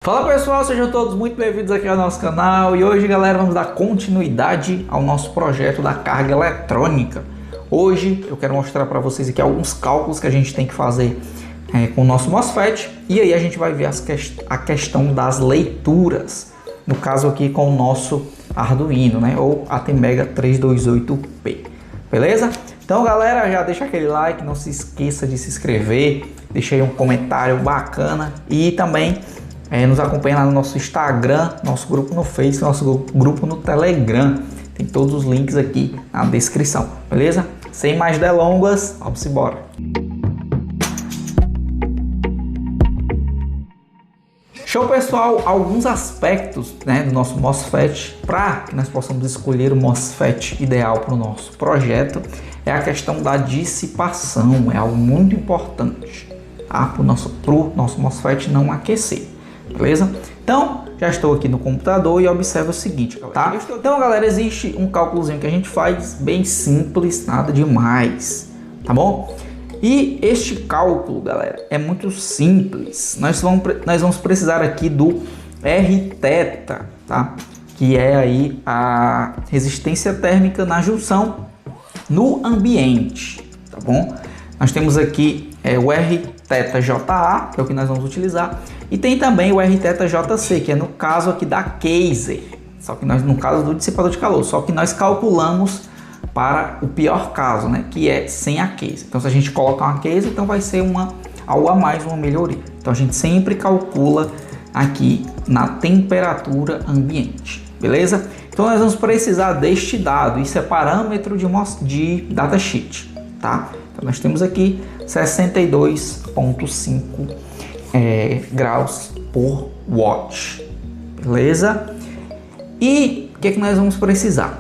Fala pessoal, sejam todos muito bem-vindos aqui ao nosso canal e hoje, galera, vamos dar continuidade ao nosso projeto da carga eletrônica. Hoje eu quero mostrar para vocês aqui alguns cálculos que a gente tem que fazer com o nosso MOSFET e aí a gente vai ver a questão das leituras, no caso aqui com o nosso Arduino, né, ou ATmega 328P, beleza? Então, galera, já deixa aquele like, não se esqueça de se inscrever, deixa aí um comentário bacana e também nos acompanha lá no nosso Instagram, nosso grupo no Face, nosso grupo no Telegram. Tem todos os links aqui na descrição, beleza? Sem mais delongas, vamos embora. Show, pessoal! Alguns aspectos, do nosso MOSFET para que nós possamos escolher o MOSFET ideal para o nosso projeto é a questão da dissipação. É algo muito importante, tá? Para o nosso MOSFET não aquecer. Beleza? Então, já estou aqui no computador e observe o seguinte, tá? Então, galera, existe um cálculozinho que a gente faz bem simples, nada demais, tá bom? E este cálculo, galera, é muito simples. Nós vamos precisar aqui do Rθ, tá? Que é aí a resistência térmica na junção no ambiente, tá bom? Nós temos aqui o RθJA, que é o que nós vamos utilizar, e tem também o RθJC, que é no caso aqui da Kaiser, só que nós no caso do dissipador de calor, só que nós calculamos para o pior caso, né, que é sem a Kaiser. Então se a gente colocar uma Kaiser, então vai ser algo a mais, uma melhoria. Então a gente sempre calcula aqui na temperatura ambiente, beleza? Então nós vamos precisar deste dado, isso é parâmetro de datasheet, tá? Então nós temos aqui 62,5 graus por watt, beleza? E o que é que nós vamos precisar?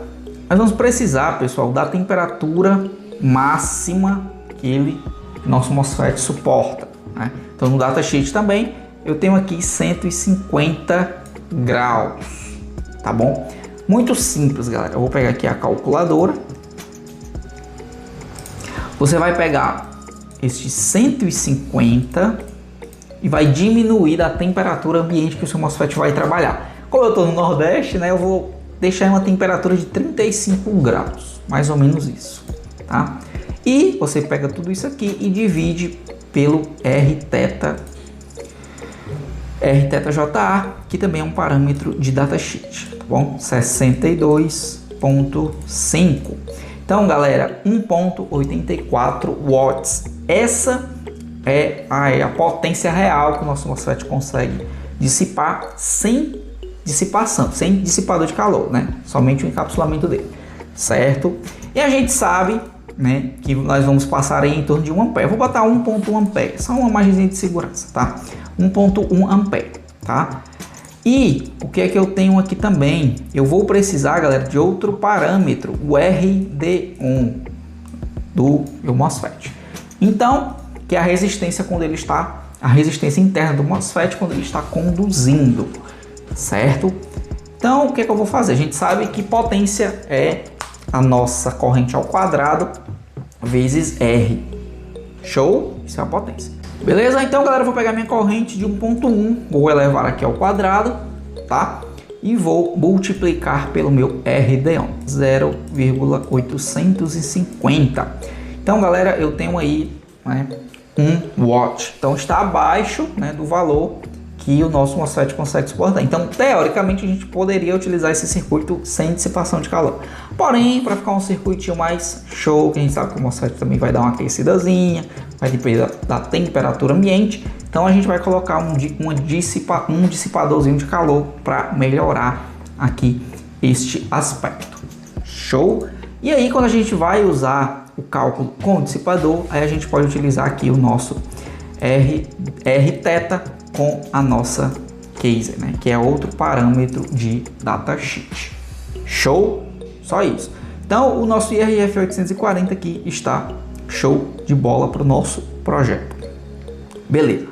Nós vamos precisar, pessoal, da temperatura máxima que nosso MOSFET suporta, né? Então no datasheet também eu tenho aqui 150 graus, tá bom? Muito simples, galera. Eu vou pegar aqui a calculadora. Você vai pegar este 150 e vai diminuir da temperatura ambiente que o seu MOSFET vai trabalhar. Como eu estou no Nordeste, né, eu vou deixar em uma temperatura de 35 graus, mais ou menos isso, tá? E você pega tudo isso aqui e divide pelo RθJA, que também é um parâmetro de datasheet, tá bom? 62,5. Então, galera, 1,84 watts. Essa é a potência real que o nosso MOSFET consegue dissipar sem dissipação, sem dissipador de calor, né? Somente o encapsulamento dele, certo? E a gente sabe, né, que nós vamos passar aí em torno de 1 ampere. Eu vou botar 1,1 ampere, só uma margem de segurança, tá? 1,1 ampere, tá? E o que é que eu tenho aqui também? Eu vou precisar, galera, de outro parâmetro, o RD1 do meu MOSFET. Então, que é a resistência quando ele está, a resistência interna do MOSFET quando ele está conduzindo, certo? Então, o que é que eu vou fazer? A gente sabe que potência é a nossa corrente ao quadrado vezes R. Show? Isso é a potência. Beleza? Então, galera, eu vou pegar minha corrente de 1,1, vou elevar aqui ao quadrado, tá? E vou multiplicar pelo meu RD1, 0,850. Então, galera, eu tenho aí, né, 1 watt. Então, está abaixo, né, do valor que o nosso MOSFET consegue suportar. Então, teoricamente, a gente poderia utilizar esse circuito sem dissipação de calor. Porém, para ficar um circuitinho mais show, que a gente sabe que o MOSFET também vai dar uma aquecidazinha, vai depender da temperatura ambiente, então a gente vai colocar um dissipadorzinho de calor para melhorar aqui este aspecto. Show? E aí, quando a gente vai usar o cálculo com o dissipador, aí a gente pode utilizar aqui o nosso Rθ com a nossa Kaiser, né, que é outro parâmetro de datasheet. Show? Só isso. Então, o nosso IRF 840 aqui está show de bola para o nosso projeto. Beleza.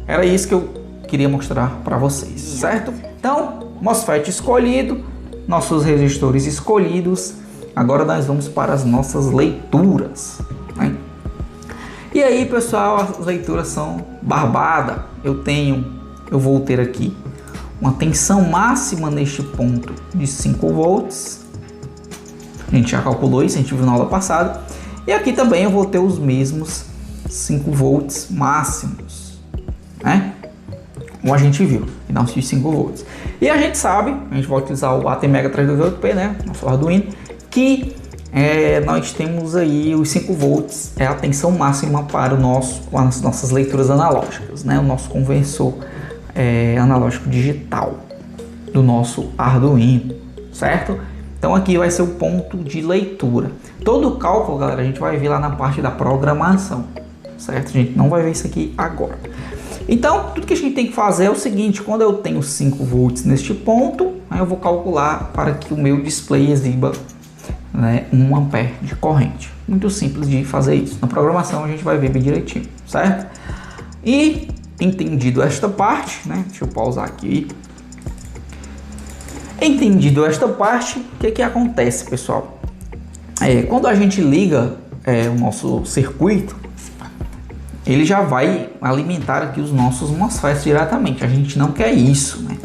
Era isso que eu queria mostrar para vocês, certo? Então, MOSFET escolhido, nossos resistores escolhidos. Agora nós vamos para as nossas leituras, né? E aí, pessoal, as leituras são barbada. Eu tenho eu vou ter aqui uma tensão máxima neste ponto de 5 volts. A gente já calculou isso, a gente viu na aula passada. E aqui também eu vou ter os mesmos 5 volts máximos, né? Como a gente viu, que dá uns 5 volts. E a gente sabe, a gente vai utilizar o ATmega328P, né? Nosso Arduino, que nós temos aí os 5 volts, é a tensão máxima para as nossas leituras analógicas, né? O nosso conversor analógico digital do nosso Arduino, certo? Então aqui vai ser o ponto de leitura. Todo o cálculo, galera, a gente vai ver lá na parte da programação, certo? A gente não vai ver isso aqui agora. Então, tudo que a gente tem que fazer é o seguinte: quando eu tenho 5 volts neste ponto, aí eu vou calcular para que o meu display exiba, né, 1 ampere de corrente. Muito simples de fazer isso. Na programação a gente vai ver bem direitinho, certo? E entendido esta parte, né? Deixa eu pausar aqui. Entendido esta parte, o que acontece, pessoal? Quando a gente liga o nosso circuito, ele já vai alimentar aqui os nossos MOSFETs diretamente. A gente não quer isso, né?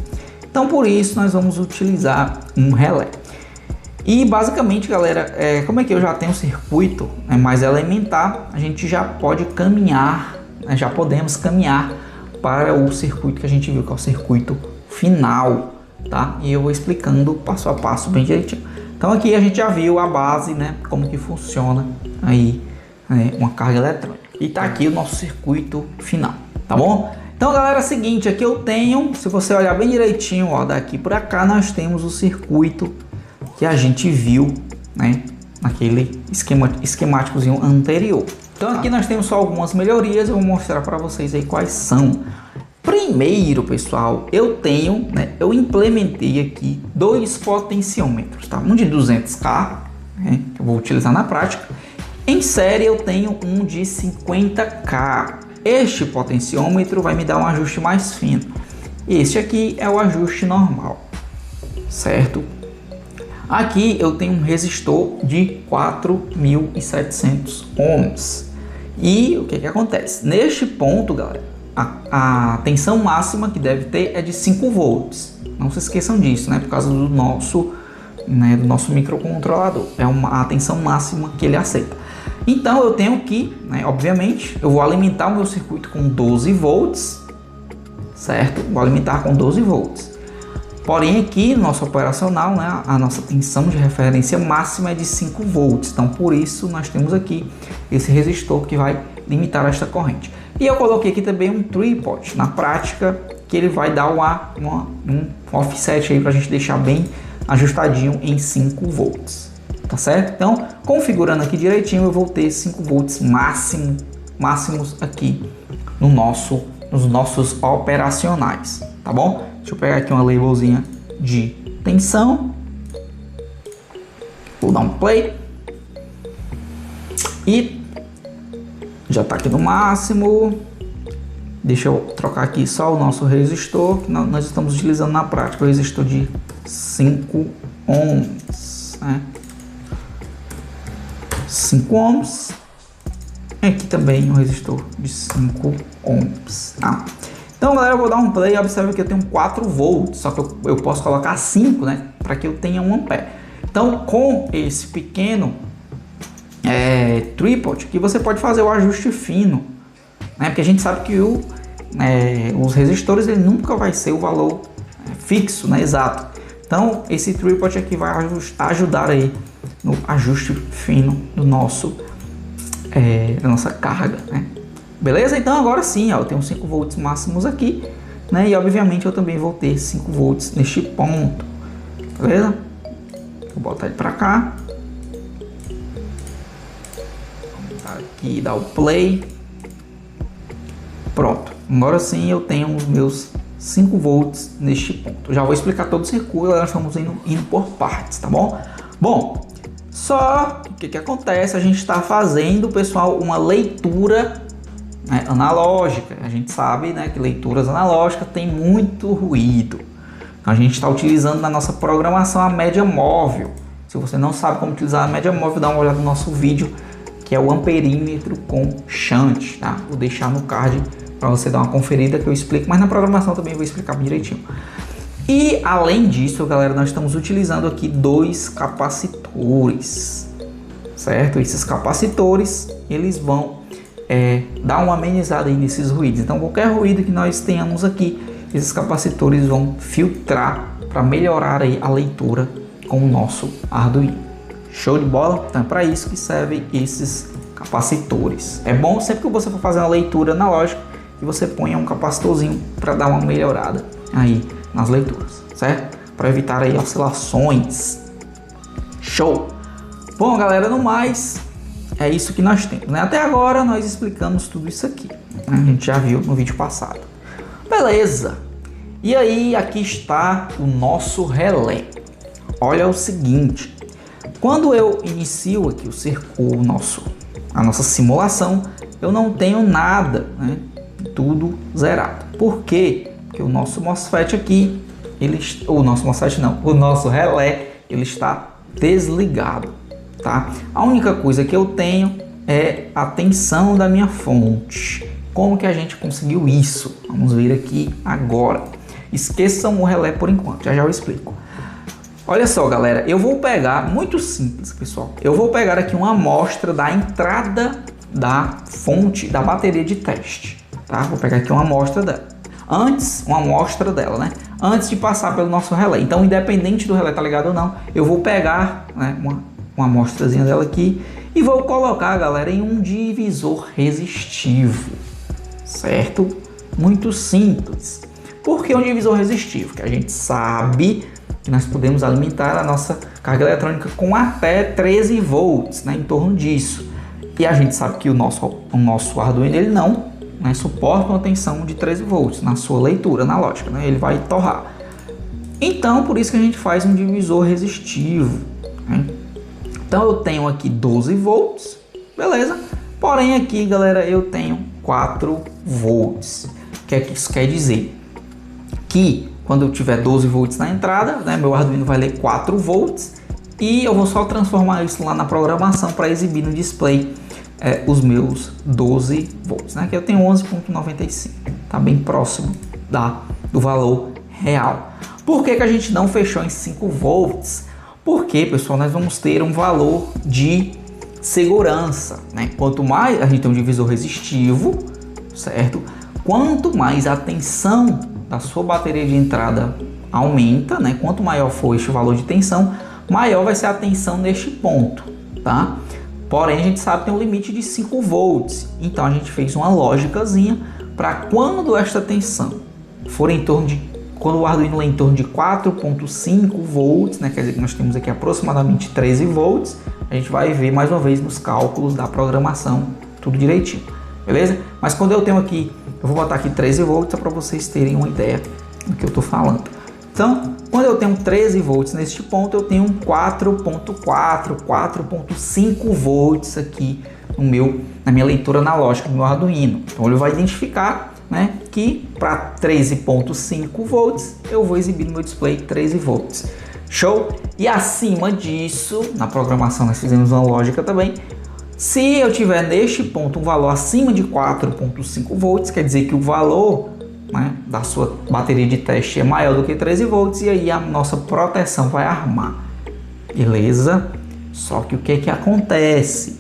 Então, por isso, nós vamos utilizar um relé. E, basicamente, galera, como é que eu já tenho um circuito mais elementar, a gente já pode caminhar, né? Já podemos caminhar para o circuito que a gente viu, que é o circuito final. Tá? E eu vou explicando passo a passo bem direitinho. Então aqui a gente já viu a base, né? Como que funciona aí uma carga eletrônica. E tá aqui o nosso circuito final, tá bom? Então, galera, é o seguinte, aqui eu tenho, se você olhar bem direitinho, ó, daqui para cá nós temos o circuito que a gente viu, né? Naquele esquemáticozinho anterior. Então aqui nós temos só algumas melhorias, eu vou mostrar para vocês aí quais são. Primeiro, pessoal, eu implementei aqui 2 potenciômetros, tá? Um de 200K, né, que eu vou utilizar na prática. Em série eu tenho um de 50K. Este potenciômetro vai me dar um ajuste mais fino. Este aqui é o ajuste normal, certo? Aqui eu tenho um resistor de 4.700 ohms. E o que acontece? Neste ponto, galera, a tensão máxima que deve ter é de 5 volts. Não se esqueçam disso, né? Por causa do nosso microcontrolador. É a tensão máxima que ele aceita. Então eu tenho que, né, obviamente, eu vou alimentar o meu circuito com 12 volts, certo? Vou alimentar com 12 volts. Porém aqui no nosso operacional, né, a nossa tensão de referência máxima é de 5 volts. Então por isso nós temos aqui esse resistor que vai limitar esta corrente. E eu coloquei aqui também um tripod na prática, que ele vai dar um offset aí para a gente deixar bem ajustadinho em 5 volts, tá certo? Então, configurando aqui direitinho, eu vou ter 5 volts máximos aqui nos nossos operacionais, tá bom? Deixa eu pegar aqui uma labelzinha de tensão, vou dar um play e já está aqui no máximo. Deixa eu trocar aqui só o nosso resistor que nós estamos utilizando na prática, o resistor de 5 ohms, né? 5 ohms. Aqui também um resistor de 5 ohms, tá? Então, galera, eu vou dar um play. Observe que eu tenho 4 volts, só que eu posso colocar 5, né, para que eu tenha 1 ampere. Então, com esse pequeno tripod, que você pode fazer o ajuste fino, né? Porque a gente sabe que os resistores ele nunca vai ser o valor fixo, né, exato. Então esse tripod aqui vai ajudar aí no ajuste fino do da nossa carga, né? Beleza? Então agora sim, ó, eu tenho 5 volts máximos aqui, né? E obviamente eu também vou ter 5 volts neste ponto, beleza? Vou botar ele para cá. Aqui, dá o play. Pronto, agora sim eu tenho os meus 5 volts neste ponto. Já vou explicar todo o circuito, nós estamos indo por partes, tá bom? Bom, só que o que acontece? A gente está fazendo, pessoal, uma leitura, né, analógica. A gente sabe, né, que leituras analógicas tem muito ruído. A gente está utilizando na nossa programação a média móvel. Se você não sabe como utilizar a média móvel, dá uma olhada no nosso vídeo, que é o amperímetro com shunt, tá? Vou deixar no card para você dar uma conferida que eu explico, mas na programação também vou explicar direitinho. E além disso, galera, nós estamos utilizando aqui 2 capacitores, certo? Esses capacitores, eles vão dar uma amenizada aí nesses ruídos. Então qualquer ruído que nós tenhamos aqui, esses capacitores vão filtrar para melhorar aí a leitura com o nosso Arduino. Show de bola? Então é para isso que servem esses capacitores. É bom sempre que você for fazer uma leitura analógica que você ponha um capacitorzinho para dar uma melhorada aí nas leituras, certo? Para evitar aí oscilações. Show! Bom, galera, no mais, é isso que nós temos, né? Até agora nós explicamos tudo isso aqui, né? A gente já viu no vídeo passado. Beleza! E aí, aqui está o nosso relé. Olha o seguinte, quando eu inicio aqui a nossa simulação, eu não tenho nada, né? Tudo zerado. Por quê? Porque o nosso MOSFET aqui, o nosso relé, ele está desligado, tá? A única coisa que eu tenho é a tensão da minha fonte. Como que a gente conseguiu isso? Vamos ver aqui agora. Esqueçam o relé por enquanto, já eu explico. Olha só, galera, eu vou pegar, muito simples, pessoal. Eu vou pegar aqui uma amostra da entrada da fonte da bateria de teste, tá? Vou pegar aqui uma amostra dela. Uma amostra dela, né? Antes de passar pelo nosso relé. Então, independente do relé tá ligado ou não, eu vou pegar, né, uma amostrazinha dela aqui e vou colocar, galera, em um divisor resistivo, certo? Muito simples. Por que um divisor resistivo? Que a gente sabe que nós podemos alimentar a nossa carga eletrônica com até 13 volts, né, em torno disso. E a gente sabe que o nosso Arduino ele não, né, suporta uma tensão de 13 volts na sua leitura analógica, né, ele vai torrar. Então, por isso que a gente faz um divisor resistivo, né? Então eu tenho aqui 12 volts, beleza? Porém aqui, galera, eu tenho 4 volts. O que é que isso quer dizer? Que quando eu tiver 12 volts na entrada, né, meu Arduino vai ler 4 volts e eu vou só transformar isso lá na programação para exibir no display os meus 12 volts, né, que eu tenho 11.95, tá bem próximo do valor real. Por que que a gente não fechou em 5 volts? Porque, pessoal, nós vamos ter um valor de segurança, né? Quanto mais a gente tem um divisor resistivo, certo? Quanto mais a tensão da sua bateria de entrada aumenta, né? Quanto maior for este valor de tensão, maior vai ser a tensão neste ponto, tá? Porém, a gente sabe que tem um limite de 5 volts. Então, a gente fez uma lógicazinha para quando esta tensão for em torno de... Quando o Arduino é em torno de 4.5 volts, né? Quer dizer que nós temos aqui aproximadamente 13 volts. A gente vai ver mais uma vez nos cálculos da programação, tudo direitinho, beleza? Mas quando eu tenho aqui, eu vou botar aqui 13 volts para vocês terem uma ideia do que eu estou falando. Então, quando eu tenho 13 volts neste ponto, eu tenho 4.4, 4.5 volts aqui na minha leitura analógica do meu Arduino. Então, ele vai identificar, né, que para 13.5 volts eu vou exibir no meu display 13 volts. Show? E acima disso, na programação nós fizemos uma lógica também. Se eu tiver neste ponto um valor acima de 4.5 volts, quer dizer que o valor, né, da sua bateria de teste é maior do que 13 volts e aí a nossa proteção vai armar. Beleza? Só que o que que acontece?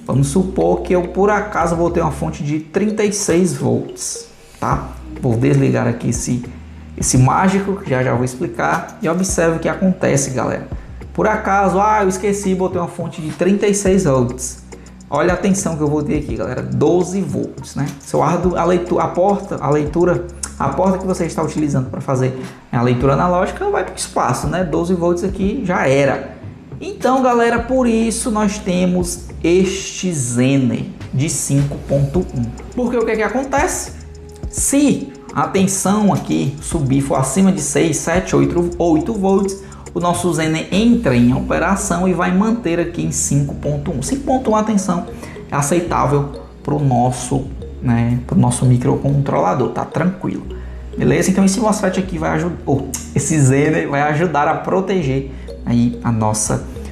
Vamos supor que eu por acaso vou ter uma fonte de 36 volts, tá? Vou desligar aqui esse mágico, que já vou explicar, e observe o que acontece, galera. Por acaso, eu esqueci, botei uma fonte de 36 volts. Olha a tensão que eu vou ter aqui, galera, 12 volts, né? Seu a porta que você está utilizando para fazer a leitura analógica vai para o espaço, né? 12 volts aqui já era. Então, galera, por isso nós temos este Zener de 5.1. Porque o que que acontece? Se a tensão aqui subir for acima de 6, 7, 8 volts, o nosso Zener entra em operação e vai manter aqui em 5.1. 5.1 a tensão é aceitável para o nosso, né, microcontrolador, tá tranquilo. Beleza? Então esse MOSFET aqui vai ajudar, esse Zener vai ajudar a proteger aí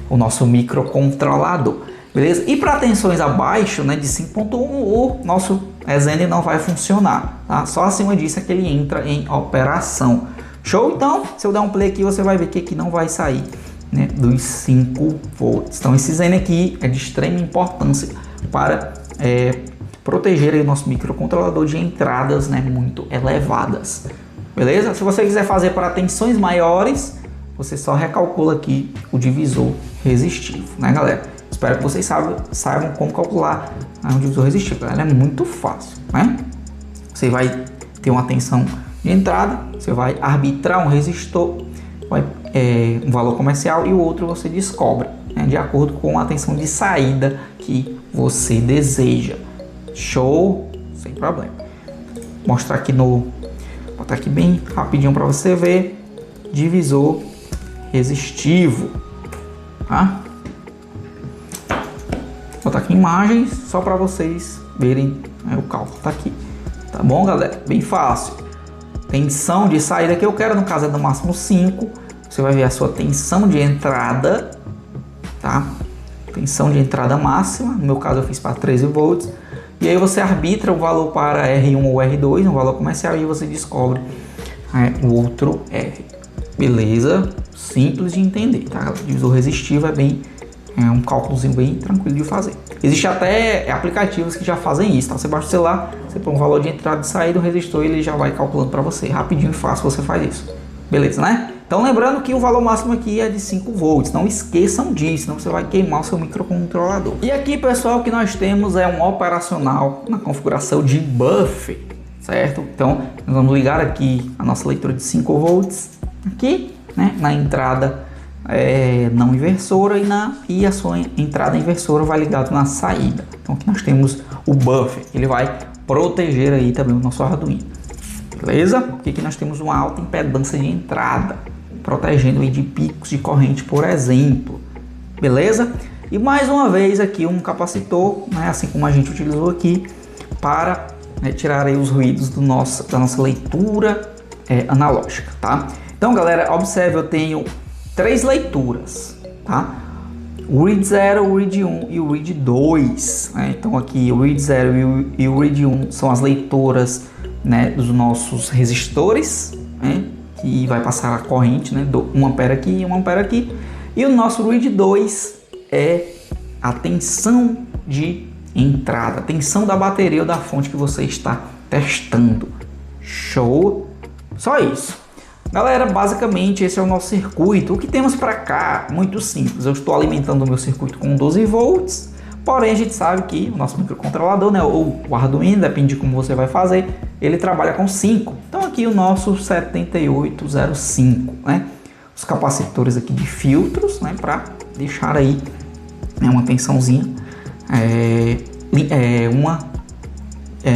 o nosso microcontrolador. Beleza? E para tensões abaixo, né, de 5.1, o nosso Exende não vai funcionar, tá? Só acima disso é que ele entra em operação. Show? Então, se eu der um play aqui, você vai ver que aqui não vai sair, né, dos 5 volts. Então, esse Zen aqui é de extrema importância para proteger aí o nosso microcontrolador de entradas, né, muito elevadas. Beleza? Se você quiser fazer para tensões maiores, você só recalcula aqui o divisor resistivo, né, galera? Espero que vocês saibam como calcular um divisor resistivo. Ela é muito fácil, né? Você vai ter uma tensão de entrada, você vai arbitrar um resistor, um valor comercial, e o outro você descobre, né, de acordo com a tensão de saída que você deseja. Show? Sem problema. Vou mostrar aqui vou botar aqui bem rapidinho para você ver. Divisor resistivo, tá? Vou botar aqui imagens só para vocês verem, né, o cálculo tá aqui. Tá bom, galera? Bem fácil. Tensão de saída que eu quero, no caso é no máximo 5. Você vai ver a sua tensão de entrada, tá? Tensão de entrada máxima, no meu caso eu fiz para 13 volts. E aí você arbitra o valor para R1 ou R2, um valor comercial, e você descobre o outro R. Beleza? Simples de entender, tá? O divisor resistivo é um cálculozinho bem tranquilo de fazer. Existem até aplicativos que já fazem isso, tá? Você baixa o celular, você põe um valor de entrada e saída do resistor, ele já vai calculando para você. Rapidinho e fácil você faz isso. Beleza, né? Então lembrando que o valor máximo aqui é de 5 volts. Não esqueçam disso, senão você vai queimar o seu microcontrolador. E aqui, pessoal, o que nós temos é um operacional na configuração de buffer, certo? Então nós vamos ligar aqui a nossa leitura de 5 volts aqui, né, na entrada não inversora, e a sua entrada inversora vai ligado na saída. Então aqui nós temos o buffer, ele vai proteger aí também o nosso Arduino. Beleza? Porque aqui nós temos uma alta impedância de entrada, protegendo aí de picos de corrente, por exemplo. Beleza? E mais uma vez aqui um capacitor, né, assim como a gente utilizou aqui, para tirar aí os ruídos da nossa leitura analógica, tá? Então, galera, observe, eu tenho 3 leituras, tá? O read 0, o read 1 e o read 2, né? Então aqui o read 0 e o read 1 são as leituras, né, dos nossos resistores, né, que vai passar a corrente, né, 1 ampere aqui e 1 ampere aqui. E o nosso read 2 é a tensão de entrada, a tensão da bateria ou da fonte que você está testando. Show? Só isso. Galera, basicamente esse é o nosso circuito. O que temos para cá? Muito simples. Eu estou alimentando o meu circuito com 12 volts. Porém, a gente sabe que o nosso microcontrolador, né, ou o Arduino, depende de como você vai fazer, ele trabalha com 5. Então aqui o nosso 7805, né? Os capacitores aqui de filtros, né, para deixar aí, né, uma tensãozinha,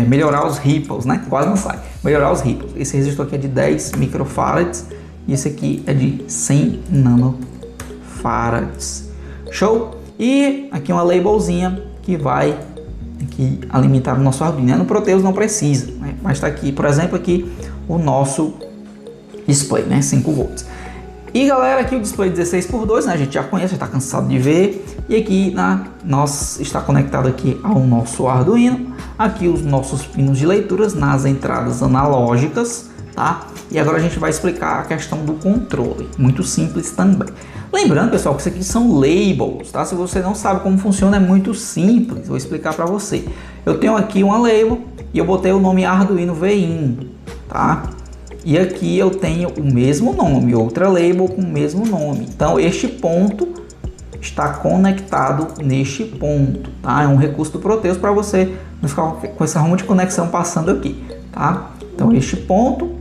melhorar os ripples, né? Quase não sai. Melhorar os ripples. Esse resistor aqui é de 10 microfarads e esse aqui é de 100 nanofarads. Show? E aqui uma labelzinha que vai aqui alimentar o nosso Arduino. No Proteus não precisa, né? Mas está aqui, por exemplo, aqui o nosso display, né? 5 volts. E galera, aqui o display 16x2, né? A gente já conhece, já está cansado de ver. E aqui está conectado aqui ao nosso Arduino. Aqui os nossos pinos de leituras nas entradas analógicas, tá? E agora a gente vai explicar a questão do controle, muito simples também. Lembrando, pessoal, que isso aqui são labels, tá? Se você não sabe como funciona, é muito simples. Vou explicar para você. Eu tenho aqui uma label e eu botei o nome Arduino VIN, tá? E aqui eu tenho o mesmo nome, outra label com o mesmo nome. Então este ponto está conectado neste ponto, tá? É um recurso do Proteus para você não ficar com essa ruma de conexão passando aqui, tá? Então este ponto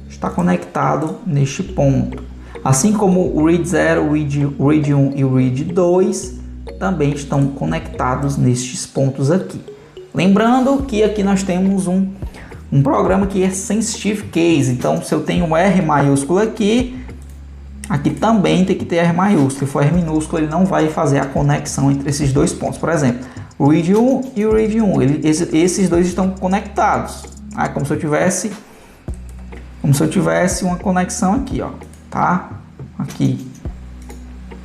está conectado neste ponto. Assim como o read 0, o read 1 e o read 2 também estão conectados nestes pontos aqui. Lembrando que aqui nós temos um programa que é Sensitive Case. Então, se eu tenho um R maiúsculo aqui também tem que ter R maiúsculo. Se for R minúsculo, ele não vai fazer a conexão entre esses dois pontos. Por exemplo, o read 1 e o read 1, esses dois estão conectados. Tá? Como se eu tivesse uma conexão aqui, ó, tá? Aqui,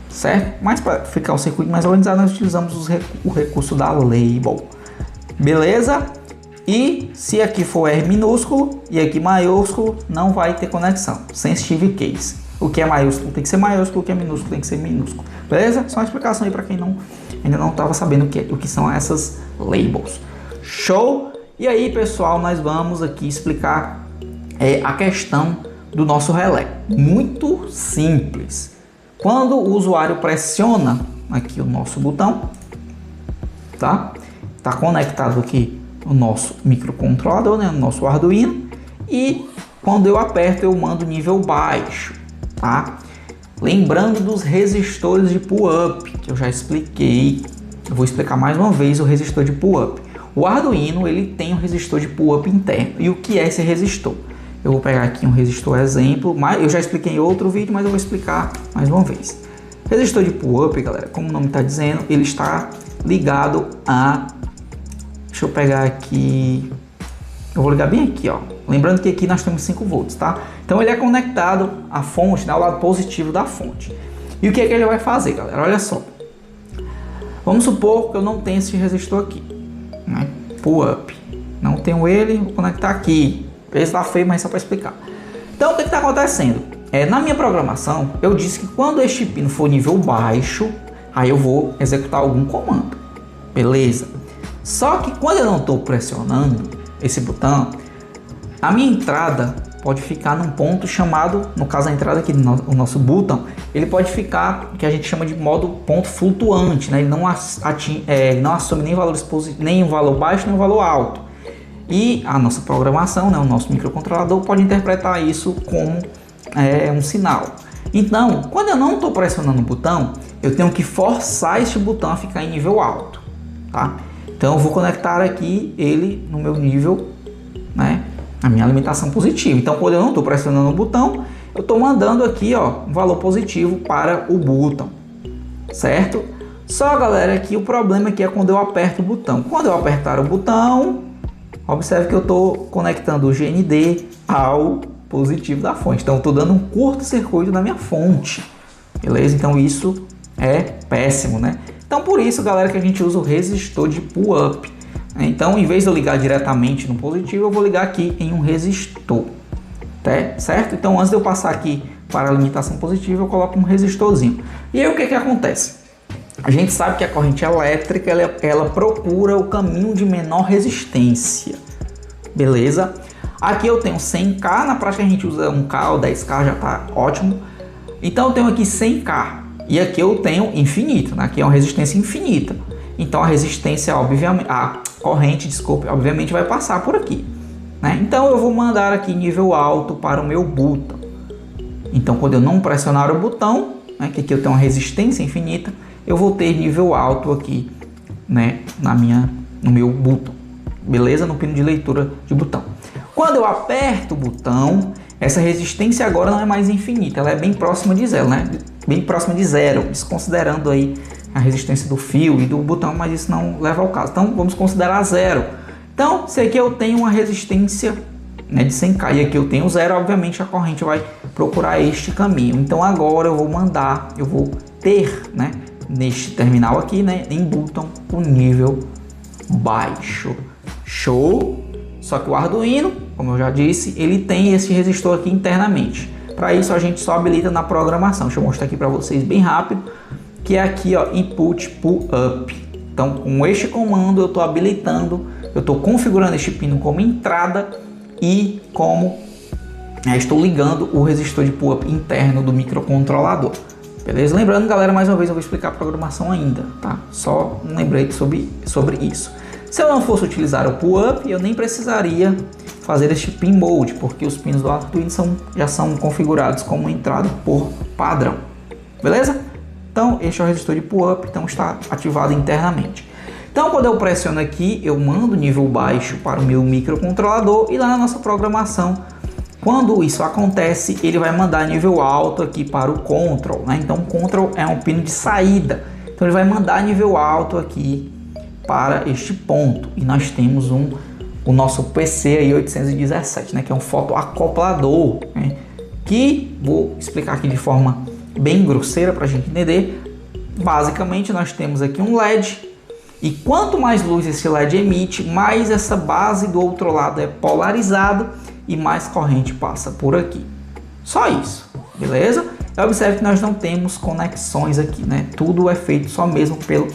certo? Mas para ficar o circuito mais organizado, nós utilizamos o recurso da label. Beleza? E se aqui for R minúsculo e aqui maiúsculo, não vai ter conexão. Sensitive case. O que é maiúsculo tem que ser maiúsculo, o que é minúsculo tem que ser minúsculo. Beleza? Só uma explicação aí para quem ainda não estava sabendo o que são essas labels. Show? E aí, pessoal, nós vamos aqui explicar a questão do nosso relé. Muito simples. Quando o usuário pressiona aqui o nosso botão, tá? Tá conectado aqui o nosso microcontrolador, né? O nosso Arduino. E quando eu aperto, eu mando nível baixo, tá? Lembrando dos resistores de pull-up, que eu já expliquei. Eu vou explicar mais uma vez o resistor de pull-up. O Arduino, ele tem um resistor de pull-up interno. E o que é esse resistor? Eu vou pegar aqui um resistor exemplo, mas eu já expliquei em outro vídeo, mas eu vou explicar mais uma vez. Resistor de pull-up, galera, como o nome está dizendo, ele está ligado a... Deixa eu pegar aqui... Eu vou ligar bem aqui, ó. Lembrando que aqui nós temos 5 volts, tá? Então ele é conectado à fonte, né, ao lado positivo da fonte. E o que é que ele vai fazer, galera? Olha só. Vamos supor que eu não tenho esse resistor aqui, né? Pull-up. Não tenho ele, vou conectar aqui. Esse tá feio, mas só para explicar. Então o que está acontecendo? Na minha programação, eu disse que quando este pino for nível baixo, aí eu vou executar algum comando. Beleza? Só que quando eu não estou pressionando esse botão, a minha entrada pode ficar num ponto chamado, no caso a entrada aqui do nosso botão, ele pode ficar, que a gente chama de modo ponto flutuante, né? Ele não assume nem valores nem um valor baixo nem um valor alto. E a nossa programação, né, o nosso microcontrolador pode interpretar isso como um sinal. Então, quando eu não estou pressionando o botão, eu tenho que forçar este botão a ficar em nível alto, tá? Então eu vou conectar aqui ele no meu nível, né, a minha alimentação positiva. Então quando eu não estou pressionando o botão, eu estou mandando aqui, ó, um valor positivo para o botão, certo? Só, galera, que o problema aqui é quando eu aperto o botão. Quando eu apertar o botão, observe que eu estou conectando o GND ao positivo da fonte. Então eu estou dando um curto-circuito na minha fonte, beleza? Então isso é péssimo, né? Então por isso, galera, que a gente usa o resistor de pull-up. Então, em vez de eu ligar diretamente no positivo, eu vou ligar aqui em um resistor, tá? Certo? Então, antes de eu passar aqui para a limitação positiva, eu coloco um resistorzinho. E aí, o que acontece? A gente sabe que a corrente elétrica, ela procura o caminho de menor resistência, beleza? Aqui eu tenho 100K, na prática a gente usa 1K ou 10K, já tá ótimo. Então, eu tenho aqui 100K. E aqui eu tenho infinito, né? Aqui é uma resistência infinita. Então a resistência, obviamente, a corrente, desculpe, obviamente vai passar por aqui, né? Então eu vou mandar aqui nível alto para o meu botão. Então quando eu não pressionar o botão, né, que aqui eu tenho uma resistência infinita, eu vou ter nível alto aqui, né, no meu botão. Beleza? No pino de leitura de botão. Quando eu aperto o botão, essa resistência agora não é mais infinita, ela é bem próxima de zero, né? Bem próxima de zero, desconsiderando aí a resistência do fio e do botão, mas isso não leva ao caso. Então vamos considerar zero. Então, se aqui eu tenho uma resistência, né, de 100K e aqui eu tenho zero, obviamente a corrente vai procurar este caminho. Então agora eu vou ter, né, neste terminal aqui, né, em botão, o nível baixo. Show? Só que o Arduino, como eu já disse, ele tem esse resistor aqui internamente. Para isso a gente só habilita na programação. Deixa eu mostrar aqui para vocês bem rápido, que é aqui, ó, input pull up. Então com este comando eu estou habilitando, eu estou configurando este pino como entrada e como estou ligando o resistor de pull up interno do microcontrolador. Beleza? Lembrando, galera, mais uma vez eu vou explicar a programação ainda, tá? Só um lembrete sobre isso. Se eu não fosse utilizar o pull up, eu nem precisaria fazer este pin mode, porque os pinos do Arduino já são configurados como entrada por padrão. Beleza? Então, este é o resistor de pull up, então está ativado internamente. Então, quando eu pressiono aqui, eu mando nível baixo para o meu microcontrolador e lá na nossa programação, quando isso acontece, ele vai mandar nível alto aqui para o control, né? Então, o control é um pino de saída. Então, ele vai mandar nível alto aqui para este ponto. E nós temos o nosso PCI 817, né? Que é um fotoacoplador, né? Que vou explicar aqui de forma bem grosseira para a gente entender. Basicamente, nós temos aqui um LED E quanto mais luz esse LED emite, mais essa base do outro lado é polarizada e mais corrente passa por aqui. Só isso, beleza? Observe que nós não temos conexões aqui, né? Tudo é feito só mesmo pelo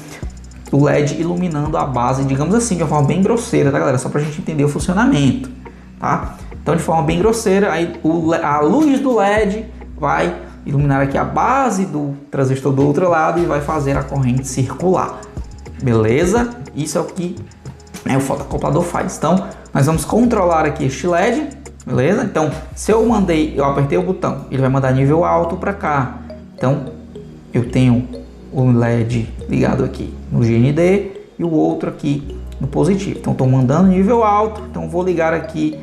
LED iluminando a base, digamos assim, de uma forma bem grosseira, tá, galera? Só pra gente entender o funcionamento, tá? Então, de forma bem grosseira, aí a luz do LED vai iluminar aqui a base do transistor do outro lado e vai fazer a corrente circular. Beleza? Isso é o que o fotacoplador faz. Então, nós vamos controlar aqui este LED, beleza? Então, se eu apertei o botão, ele vai mandar nível alto para cá. Então, eu tenho o LED ligado aqui no GND e o outro aqui no positivo. Então, estou mandando nível alto. Então, vou ligar aqui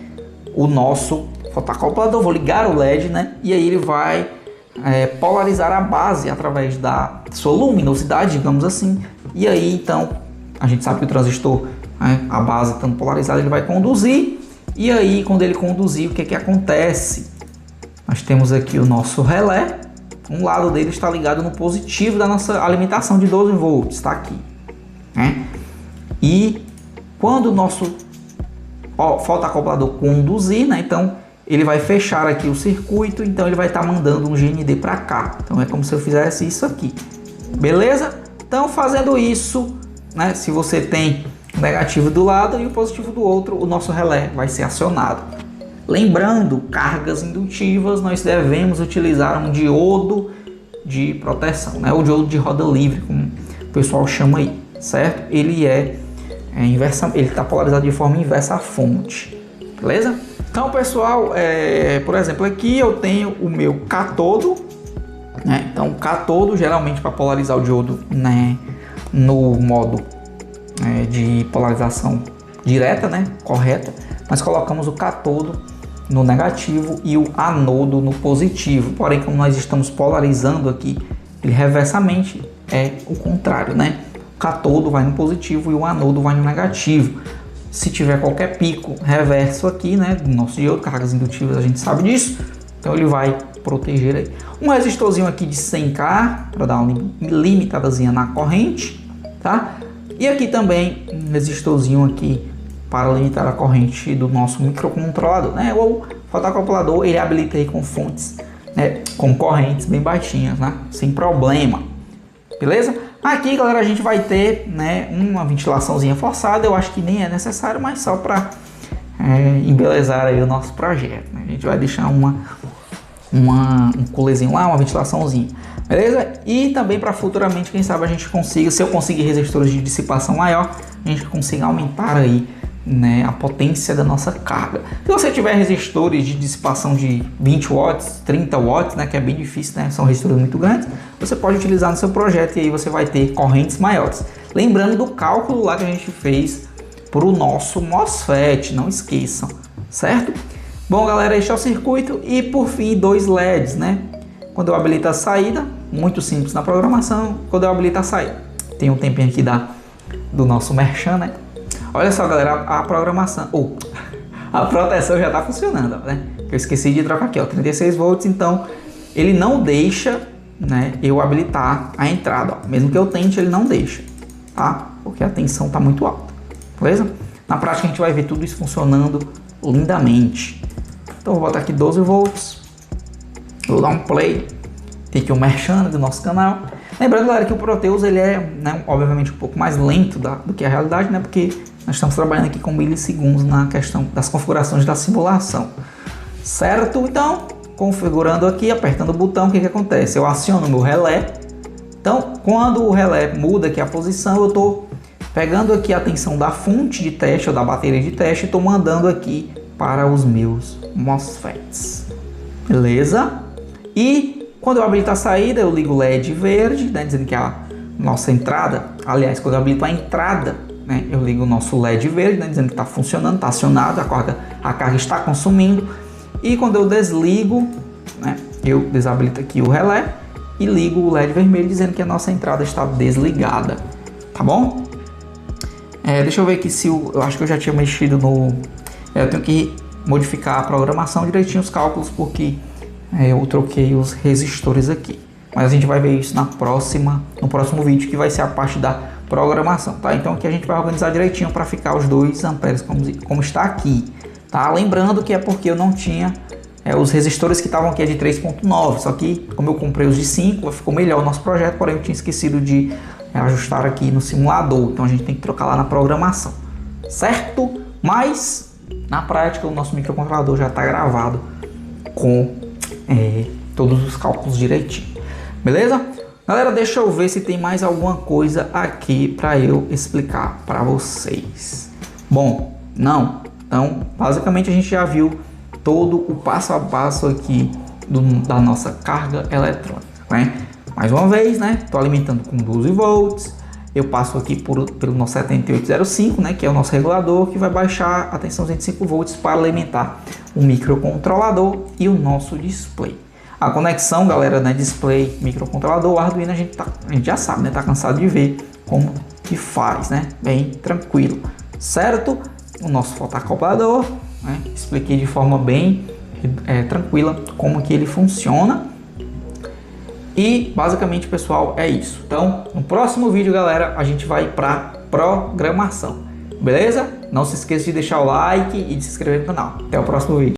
o nosso fotacoplador, vou ligar o LED, né? E aí ele vai polarizar a base através da sua luminosidade, digamos assim. E aí, então, a gente sabe que o transistor, a base estando polarizada, ele vai conduzir. E aí, quando ele conduzir, o que que acontece? Nós temos aqui o nosso relé. Um lado dele está ligado no positivo da nossa alimentação de 12 volts, está aqui, né? E quando o nosso fotacoplador conduzir, né? Então, ele vai fechar aqui o circuito, então ele vai estar mandando um GND para cá. Então, é como se eu fizesse isso aqui, beleza? Então, fazendo isso, né, se você tem o negativo do lado e o positivo do outro, o nosso relé vai ser acionado. Lembrando, cargas indutivas, nós devemos utilizar um diodo de proteção, né, o diodo de roda livre, como o pessoal chama aí, certo? Ele ele está polarizado de forma inversa à fonte, beleza? Então, pessoal, por exemplo, aqui eu tenho o meu catodo, né? Então, o catodo, geralmente para polarizar o diodo, né, no modo de polarização direta, né, correta, nós colocamos o catodo no negativo e o anodo no positivo. Porém, como nós estamos polarizando aqui, ele reversamente é o contrário, né? O catodo vai no positivo e o anodo vai no negativo. Se tiver qualquer pico reverso aqui, né, do nosso diodo, cargas indutivas, a gente sabe disso, então ele vai proteger aí. Um resistorzinho aqui de 100K para dar uma limitadazinha na corrente, tá? E aqui também um resistorzinho aqui para limitar a corrente do nosso microcontrolador, né? O fotacoplador ele habilita aí com fontes, né, com correntes bem baixinhas, né, sem problema, beleza? Aqui, galera, a gente vai ter, né, uma ventilaçãozinha forçada. Eu acho que nem é necessário, mas só para embelezar aí o nosso projeto, né? A gente vai deixar um coolerzinho lá, uma ventilaçãozinha, beleza? E também para futuramente, quem sabe a gente consiga, se eu conseguir resistores de dissipação maior, a gente consiga aumentar aí, né, a potência da nossa carga. Se você tiver resistores de dissipação de 20 watts, 30 watts, né, que é bem difícil, né, são resistores muito grandes, você pode utilizar no seu projeto e aí você vai ter correntes maiores. Lembrando do cálculo lá que a gente fez para o nosso MOSFET, não esqueçam, certo? Bom, galera, este é o circuito e por fim 2 LEDs, né? Quando eu habilito a saída, muito simples na programação, quando eu habilito a saída, tem um tempinho aqui do nosso merchan, né? Olha só, galera, a programação, a proteção já está funcionando, né? Eu esqueci de trocar aqui, ó, 36 volts, então ele não deixa, né, eu habilitar a entrada, ó. Mesmo que eu tente, ele não deixa, tá? Porque a tensão está muito alta, beleza? Na prática a gente vai ver tudo isso funcionando lindamente. Então vou botar aqui 12 volts, vou dar um play, tem aqui o merchan do nosso canal. Lembrando, galera, que o Proteus ele é, né, obviamente um pouco mais lento do que a realidade, né? Porque nós estamos trabalhando aqui com milissegundos na questão das configurações da simulação, certo? Então, configurando aqui, apertando o botão, o que acontece? Eu aciono o meu relé. Então, quando o relé muda aqui a posição, eu estou pegando aqui a tensão da fonte de teste ou da bateria de teste e estou mandando aqui para os meus MOSFETs, beleza? E quando eu habilito a saída, eu ligo o LED verde, né, dizendo que a nossa entrada, aliás, quando eu habilito a entrada, né, eu ligo o nosso LED verde, né, dizendo que está funcionando, está acionado, a carga está consumindo. E quando eu desligo, né, eu desabilito aqui o relé e ligo o LED vermelho, dizendo que a nossa entrada está desligada, tá bom? Deixa eu ver aqui se eu acho que eu já tinha mexido eu tenho que modificar a programação direitinho, os cálculos, porque eu troquei os resistores aqui. Mas a gente vai ver isso no próximo vídeo, que vai ser a parte da programação, tá? Então aqui a gente vai organizar direitinho para ficar os 2 amperes como está aqui, tá? Lembrando que é porque eu não tinha os resistores que estavam aqui é de 3.9, só que como eu comprei os de 5, ficou melhor o nosso projeto, porém eu tinha esquecido de ajustar aqui no simulador, então a gente tem que trocar lá na programação, certo? Mas na prática o nosso microcontrolador já está gravado com todos os cálculos direitinho, beleza? Galera, deixa eu ver se tem mais alguma coisa aqui para eu explicar para vocês. Bom, não. Então, basicamente a gente já viu todo o passo a passo aqui da nossa carga eletrônica, né? Mais uma vez, né? Estou alimentando com 12 volts. Eu passo aqui pelo nosso 7805, né? Que é o nosso regulador, que vai baixar a tensãozinha de 5 volts para alimentar o microcontrolador e o nosso display. A conexão, galera, né, display, microcontrolador, o Arduino a gente já sabe, né, tá cansado de ver como que faz, né, bem tranquilo, certo? O nosso fotacoplador, né, expliquei de forma bem tranquila como que ele funciona. E basicamente, pessoal, é isso. Então, no próximo vídeo, galera, a gente vai para programação, beleza? Não se esqueça de deixar o like e de se inscrever no canal. Até o próximo vídeo.